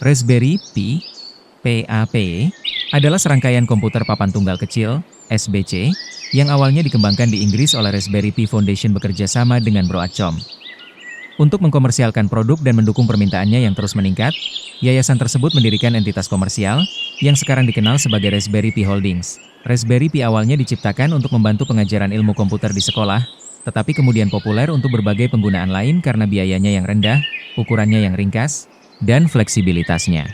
Raspberry Pi (PAP) adalah serangkaian komputer papan tunggal kecil (SBC) yang awalnya dikembangkan di Inggris oleh Raspberry Pi Foundation bekerja sama dengan Broadcom. Untuk mengkomersialkan produk dan mendukung permintaannya yang terus meningkat, yayasan tersebut mendirikan entitas komersial yang sekarang dikenal sebagai Raspberry Pi Holdings. Raspberry Pi awalnya diciptakan untuk membantu pengajaran ilmu komputer di sekolah, tetapi kemudian populer untuk berbagai penggunaan lain karena biayanya yang rendah, ukurannya yang ringkas, dan fleksibilitasnya.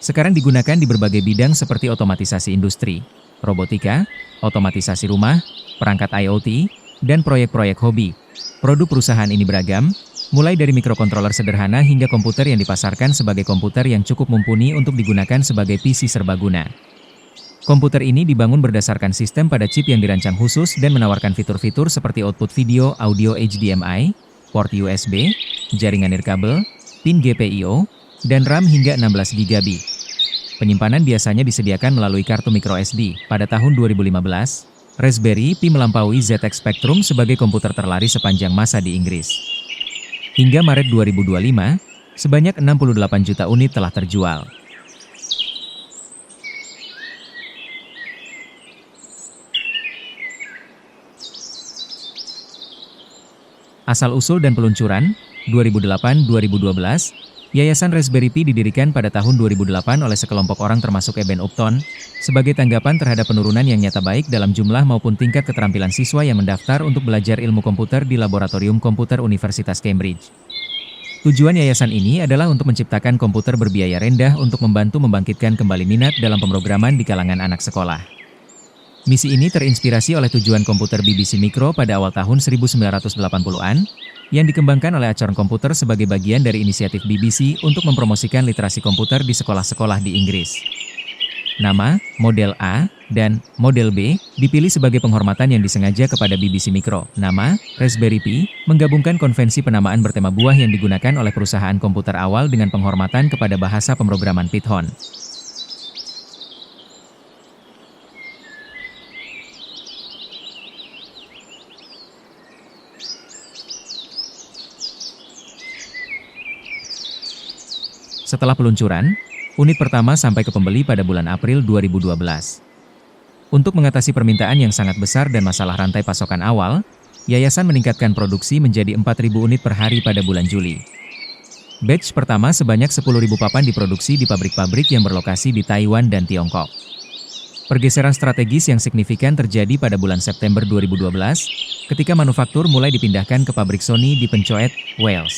Sekarang digunakan di berbagai bidang seperti otomatisasi industri, robotika, otomatisasi rumah, perangkat IoT, dan proyek-proyek hobi. Produk perusahaan ini beragam, mulai dari mikrokontroler sederhana hingga komputer yang dipasarkan sebagai komputer yang cukup mumpuni untuk digunakan sebagai PC serbaguna. Komputer ini dibangun berdasarkan sistem pada chip yang dirancang khusus dan menawarkan fitur-fitur seperti output video, audio HDMI, port USB, jaringan nirkabel, pin GPIO, dan RAM hingga 16 GB. Penyimpanan biasanya disediakan melalui kartu microSD. Pada tahun 2015, Raspberry Pi melampaui ZX Spectrum sebagai komputer terlaris sepanjang masa di Inggris. Hingga Maret 2025, sebanyak 68 juta unit telah terjual. Asal-usul dan peluncuran, 2008-2012, Yayasan Raspberry Pi didirikan pada tahun 2008 oleh sekelompok orang termasuk Eben Upton, sebagai tanggapan terhadap penurunan yang nyata baik dalam jumlah maupun tingkat keterampilan siswa yang mendaftar untuk belajar ilmu komputer di Laboratorium Komputer Universitas Cambridge. Tujuan yayasan ini adalah untuk menciptakan komputer berbiaya rendah untuk membantu membangkitkan kembali minat dalam pemrograman di kalangan anak sekolah. Misi ini terinspirasi oleh tujuan komputer BBC Micro pada awal tahun 1980-an, yang dikembangkan oleh Acorn Computer sebagai bagian dari inisiatif BBC untuk mempromosikan literasi komputer di sekolah-sekolah di Inggris. Nama, model A, dan model B dipilih sebagai penghormatan yang disengaja kepada BBC Micro. Nama, Raspberry Pi, menggabungkan konvensi penamaan bertema buah yang digunakan oleh perusahaan komputer awal dengan penghormatan kepada bahasa pemrograman Python. Setelah peluncuran, unit pertama sampai ke pembeli pada bulan April 2012. Untuk mengatasi permintaan yang sangat besar dan masalah rantai pasokan awal, yayasan meningkatkan produksi menjadi 4.000 unit per hari pada bulan Juli. Batch pertama sebanyak 10.000 papan diproduksi di pabrik-pabrik yang berlokasi di Taiwan dan Tiongkok. Pergeseran strategis yang signifikan terjadi pada bulan September 2012, ketika manufaktur mulai dipindahkan ke pabrik Sony di Pencoed, Wales.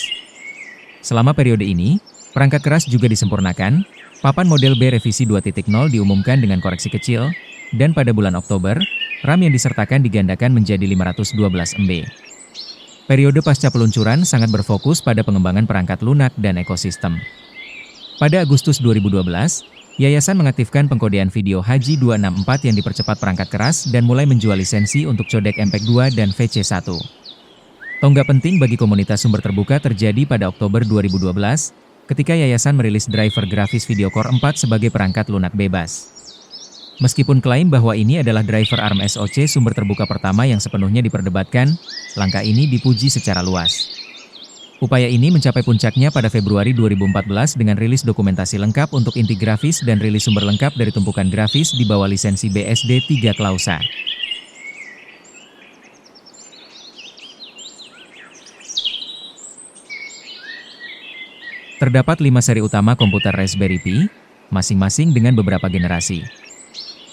Selama periode ini, perangkat keras juga disempurnakan, papan model B revisi 2.0 diumumkan dengan koreksi kecil, dan pada bulan Oktober, RAM yang disertakan digandakan menjadi 512 MB. Periode pasca peluncuran sangat berfokus pada pengembangan perangkat lunak dan ekosistem. Pada Agustus 2012, yayasan mengaktifkan pengkodean video Haji 264 yang dipercepat perangkat keras dan mulai menjual lisensi untuk codec MPEG-2 dan VC1. Tonggak penting bagi komunitas sumber terbuka terjadi pada Oktober 2012, ketika yayasan merilis driver grafis Video Core 4 sebagai perangkat lunak bebas. Meskipun klaim bahwa ini adalah driver ARM SoC sumber terbuka pertama yang sepenuhnya diperdebatkan, langkah ini dipuji secara luas. Upaya ini mencapai puncaknya pada Februari 2014 dengan rilis dokumentasi lengkap untuk inti grafis dan rilis sumber lengkap dari tumpukan grafis di bawah lisensi BSD 3 Klausa. Terdapat 5 seri utama komputer Raspberry Pi, masing-masing dengan beberapa generasi.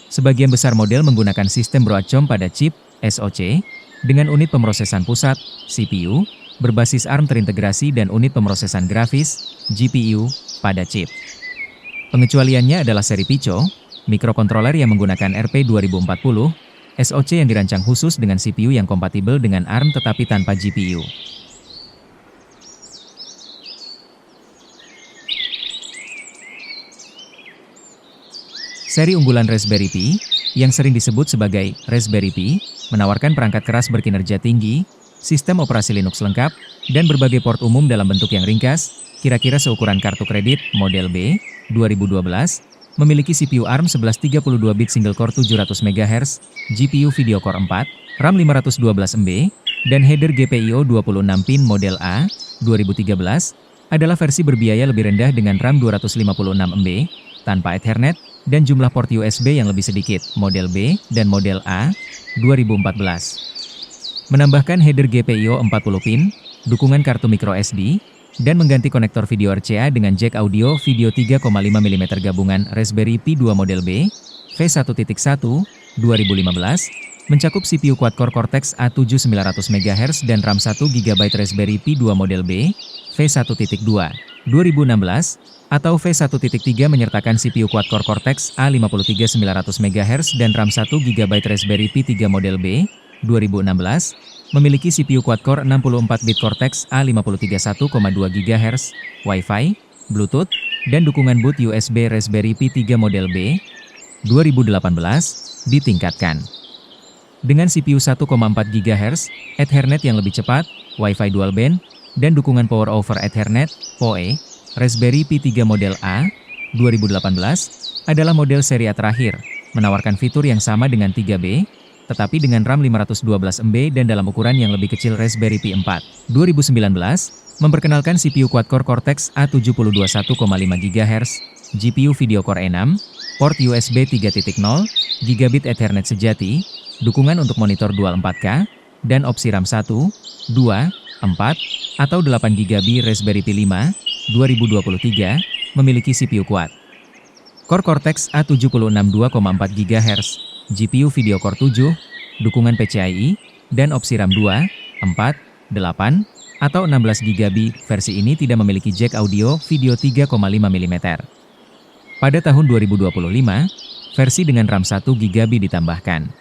Sebagian besar model menggunakan sistem Broadcom pada chip, SoC, dengan unit pemrosesan pusat, CPU, berbasis ARM terintegrasi dan unit pemrosesan grafis, GPU, pada chip. Pengecualiannya adalah seri Pico, mikrokontroler yang menggunakan RP2040, SoC yang dirancang khusus dengan CPU yang kompatibel dengan ARM tetapi tanpa GPU. Seri unggulan Raspberry Pi, yang sering disebut sebagai Raspberry Pi, menawarkan perangkat keras berkinerja tinggi, sistem operasi Linux lengkap, dan berbagai port umum dalam bentuk yang ringkas, kira-kira seukuran kartu kredit, model B, 2012, memiliki CPU ARM 1132-bit single core 700 MHz, GPU Video Core 4, RAM 512 MB, dan header GPIO 26 pin model A, 2013, adalah versi berbiaya lebih rendah dengan RAM 256 MB, tanpa Ethernet, dan jumlah port USB yang lebih sedikit, model B dan model A, 2014. Menambahkan header GPIO 40 pin, dukungan kartu microSD, dan mengganti konektor video RCA dengan jack audio video 3,5 mm gabungan Raspberry Pi 2 model B, V1.1, 2015, mencakup CPU quad-core Cortex A7 900 MHz dan RAM 1 GB Raspberry Pi 2 model B, V1.2, 2016, atau V1.3 menyertakan CPU quad-core Cortex A53 900 MHz dan RAM 1 GB Raspberry Pi 3 model B, 2016, memiliki CPU quad-core 64-bit Cortex A53 1,2 GHz, Wi-Fi, Bluetooth, dan dukungan boot USB Raspberry Pi 3 model B, 2018, ditingkatkan. Dengan CPU 1,4 GHz, Ethernet yang lebih cepat, Wi-Fi dual band, dan dukungan Power over Ethernet, PoE, Raspberry Pi 3 model A, 2018, adalah model seri A terakhir, menawarkan fitur yang sama dengan 3B, tetapi dengan RAM 512 MB dan dalam ukuran yang lebih kecil Raspberry Pi 4, 2019, memperkenalkan CPU quad-core Cortex A72 1,5 GHz, GPU Video Core E6, port USB 3.0, Gigabit Ethernet sejati, dukungan untuk monitor dual 4K, dan opsi RAM 1, 2, 4, atau 8 GB Raspberry Pi 5, 2023, memiliki CPU quad. Core Cortex A76 2,4 GHz, GPU Video Core 7, dukungan PCIe, dan opsi RAM 2, 4, 8, atau 16 GB. Versi ini tidak memiliki jack audio video 3,5 mm. Pada tahun 2025, versi dengan RAM 1 GB ditambahkan.